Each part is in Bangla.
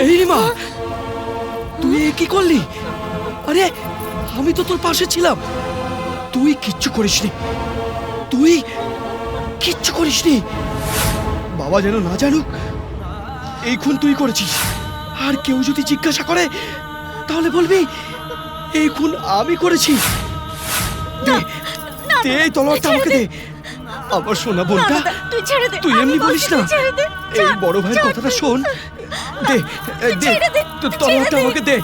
এই রিমা, তুই এ কি করলি? আরে আমি তো তোর পাশে ছিলাম। তুই কিচ্ছু করিসনি, তুই কিচ্ছু করিসনি। বাবা যেন না জানুক এই খুন তুই করেছিস। আর কেউ যদি জিজ্ঞাসা করে তাহলে বলবি এই খুন আমি করেছি। দে দে এই তলোয়ারটা আমাকে দে। আমার সোনা বোনটা, তুই ছেড়ে দে। তুই এমনি বলিস না। এই বড় ভাইয়ের কথাটা শোন। দে দে তলোয়ারটা আমাকে দে।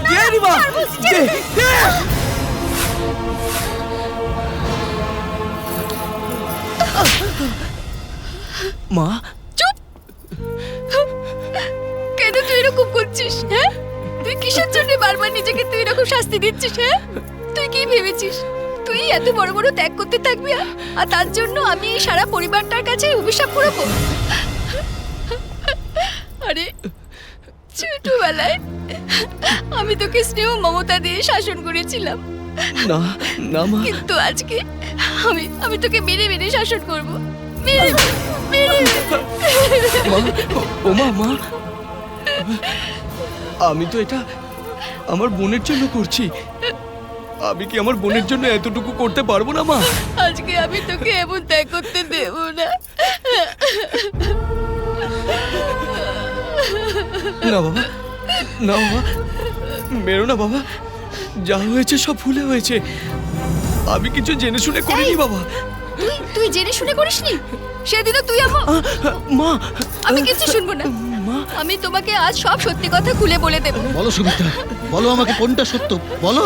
দে রিমা, দে দে। মা, চুপ। কেন তুই এরকম করছিস? হ্যাঁ, তুই কিসের জন্য বারবার নিজেকে তুই এরকম শাস্তি দিচ্ছিস? হ্যাঁ, তুই কি ভেবেছিস তুই এত বড় বড় ত্যাগ করতে থাকবি আর তার জন্য আমি এই সারা পরিবারটার কাছে অভিশাপ করবো? আরে ছোটবেলায় আমি তোকে স্নেহ মমতা দিয়ে শাসন করেছিলাম, না না মা, কিন্তু আজকে আমি তোকে মেরে মেরে শাসন করব। মেরে মেরে মা, ও মা, মা, আমি তো এটা আমার বোনের জন্য করছি। আমি কি আমার বোনের জন্য এতটুকু করতে পারবো না মা? আজকে আমি তোকে এমন ত্যাগ করতে দেব না। না বাবা, না বাবা, মেরো না বাবা। যা হয়েছে সব ভুলে হয়েছে। আমি কিছু জেনে শুনে করিনি বাবা। তুই জেনে শুনে করিসনি? সেদিনও তুই মা, আমি কিছু শুনবো না। মা, আমি তোমাকে আজ সব সত্যি কথা খুলে বলে দেব। বলো সুমিত্রা, বলো আমাকে কোনটা সত্য বলো।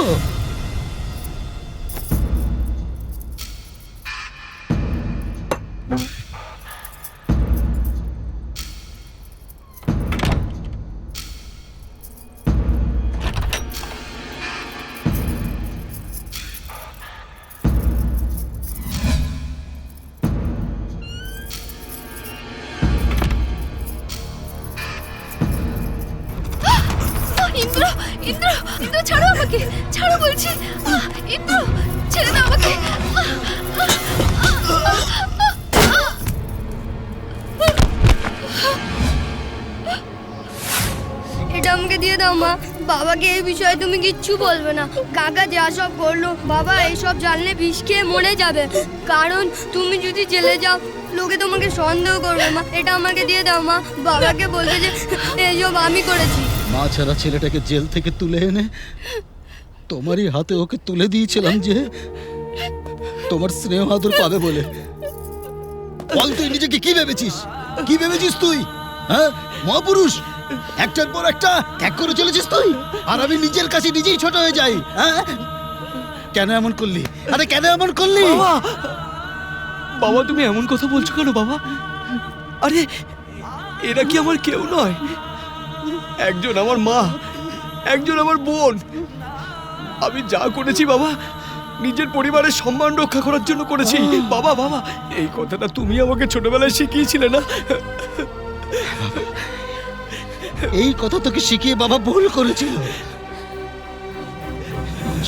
ইন্দ্র, ইন্দ্র, ইন্দ্র, ছাড়ো আমাকে, ছাড়ো বলছি। ইন্দ্র, ছেড়ে দাও আমাকে। এটা আমাকে দিয়ে দাও মা। বাবাকে এই বিষয়ে তুমি কিচ্ছু বলবে না। কাকা যা সব করলো, বাবা এইসব জানলে বিষ খেয়ে মরে যাবে। কারণ তুমি যদি জেলে যাও লোকে তোমাকে সন্দেহ করবে মা। এটা আমাকে দিয়ে দাও মা। বাবাকে বলবে যে এইসব আমি করেছি। মা ছাড়া ছেলেটাকে জেল থেকে তুলে এনে তোমারই হাতে ওকে তুলে দিয়েছিলাম যে তোমার স্নেহ আদর পাবে বলে। বল তুই নিজেকে কি ভেবেছিস? কি ভেবেছিস তুই? হ্যাঁ, মহাপুরুষ একটার পর একটা ত্যাগ করে চলেছিস তুই, আর আমি নিজের কাছে নিজেই ছোট হয়ে যাই। হ্যাঁ, কেন এমন করলি? আরে কেন এমন করলি? বাবা, বাবা তুমি এমন কথা বলছো কেন বাবা? আরে এরা কি আমার কেউ নয়? একজন আমার মা, একজন আমার বোন। আমি যা করেছি বাবা নিজের পরিবারের সম্মান রক্ষা করার জন্য করেছি। বাবা, বাবা এই কথাটা তুমি আমাকে ছোটবেলায় শিখিয়েছিলে না? এই কথা তোকে শিখিয়ে বাবা ভুল করেছিল।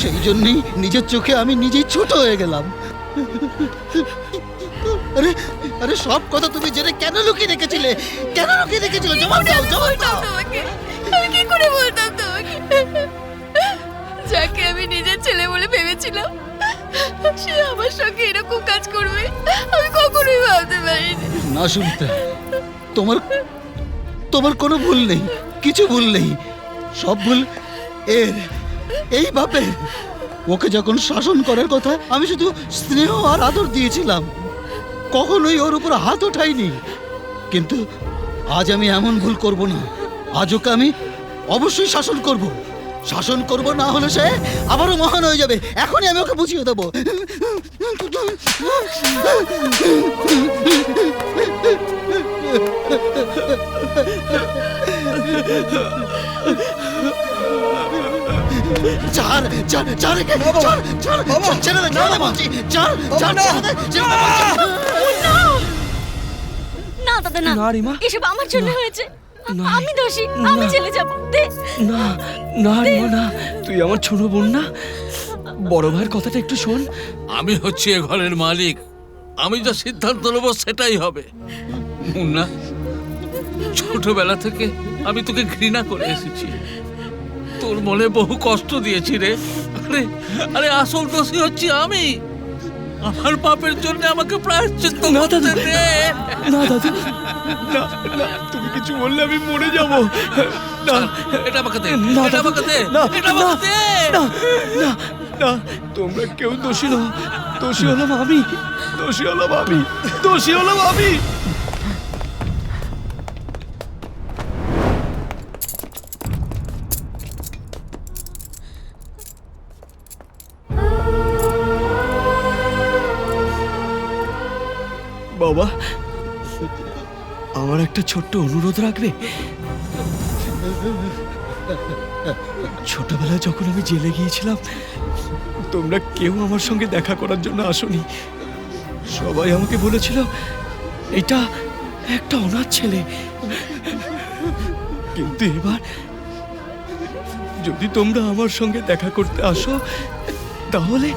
সেই জন্যই নিজের চোখে আমি নিজেই ছোট হয়ে গেলাম। আরে আরে সব কথা তুমি জেনে কেন লুকিয়ে রেখেছিলে? কেন লুকিয়ে রেখেছিলে? জবাব দাও, জবাব দাও। তোমাকে আমি কি করে বলতাম তোমাকে? যাকে আমি নিজের ছেলে বলে ভেবেছিলাম সে আমার সঙ্গে এরকম কাজ করবে আমি কখনোই ভাবতে পারিনি। না সুমিত্রা, তোমার তোমার কোনো ভুল নেই, কিছু ভুল নেই। সব ভুল এই বাপের। ওকে যখন শাসন করার কথা আমি শুধু স্নেহ আর আদর দিয়েছিলাম, কখনোই ওর উপর হাত ওঠাইনি। কিন্তু আজ আমি এমন ভুল করব না। আজ ওকে আমি অবশ্যই শাসন করব। শাসন করব, না হলে সে আবারও মহান হয়ে যাবে। এখনই আমি ওকে বুঝিয়ে দেবো। ছাড়, ছাড়, ছাড় একে, ছাড়, ছাড়, ছাড়, ছেড়ে দে, ছেড়ে দে বলছি। ছাড়, ছাড়, ছেড়ে দে, ছেড়ে দে বলছি। না দাদা, না, না, রিমা। এসব আমার জন্য হয়েছে। না। আমি দোষী, আমি চলে যাব। দে। না না রিমা, না, তুই আমার ছোট বোন না। বড় ভাইয়ের কথাটা একটু শোন। আমি হচ্ছি এ ঘরের মালিক, আমি যা সিদ্ধান্ত নেবো সেটাই হবে। মুন্না ছোটবেলা থেকে আমি তোকে ঘৃণা করে এসেছি, তোর মনে বহু কষ্ট দিয়েছি রে। আরে আরে আসল দোষী হচ্ছি আমি। আমার পাপের জন্য আমাকে প্রায়শ্চিত্ত না দাদু, করতে দে। না দাদু, না না, তুমি কিছু বললে আমি মরে যাব। না এটা আমাকে দে, না এটা দাদু, আমাকে দে, না, এটা আমাকে দে। না না না, তোমরা কেউ দোষী নও। দোষী হলাম আমি, দোষী হলাম আমি, দোষী হলাম আমি। বাবা, আমার একটা ছোট্ট অনুরোধ রাখবে? ছোটবেলায় যখন আমি জেলে গিয়েছিলাম, তোমরা কেউ আমার সঙ্গে দেখা করার জন্য আসোনি। সবাই আমাকে বলেছিল এটা একটা অনাথ ছেলে। কিন্তু এবার যদি তোমরা আমার সঙ্গে দেখা করতে আসো, তাহলে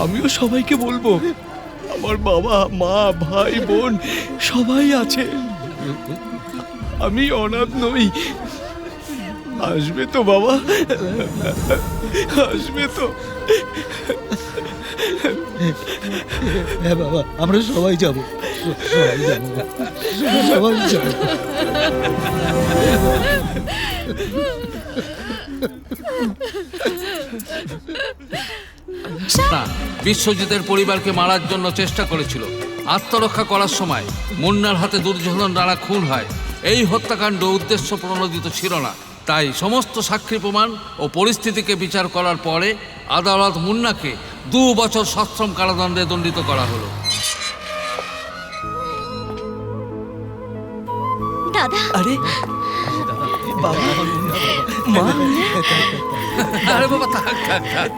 আমিও সবাইকে বলবো আমার বাবা, মা, ভাই, বোন সবাই আছে, আমি অনাথ নই। আসবে তো বাবা? আসবে তো? হ্যাঁ বাবা, আমরা সবাই যাব, সবাই যাব, সবাই যাব। না, বিশ্বজিতের পরিবারকে মারার জন্য চেষ্টা করেছিল। আত্মরক্ষা করার সময় মুন্নার হাতে দুর্যোধন দ্বারা খুন হয়। এই হত্যাকাণ্ড উদ্দেশ্য প্রণোদিত ছিল না। তাই সমস্ত সাক্ষী প্রমাণ ও পরিস্থিতিকে বিচার করার পরে আদালত মুন্নাকে 2 বছর সশ্রম কারাদণ্ডে দণ্ডিত করা হলো। দাদা, আরে বাবা, মা, আরে বাবা, থাক থাক থাক।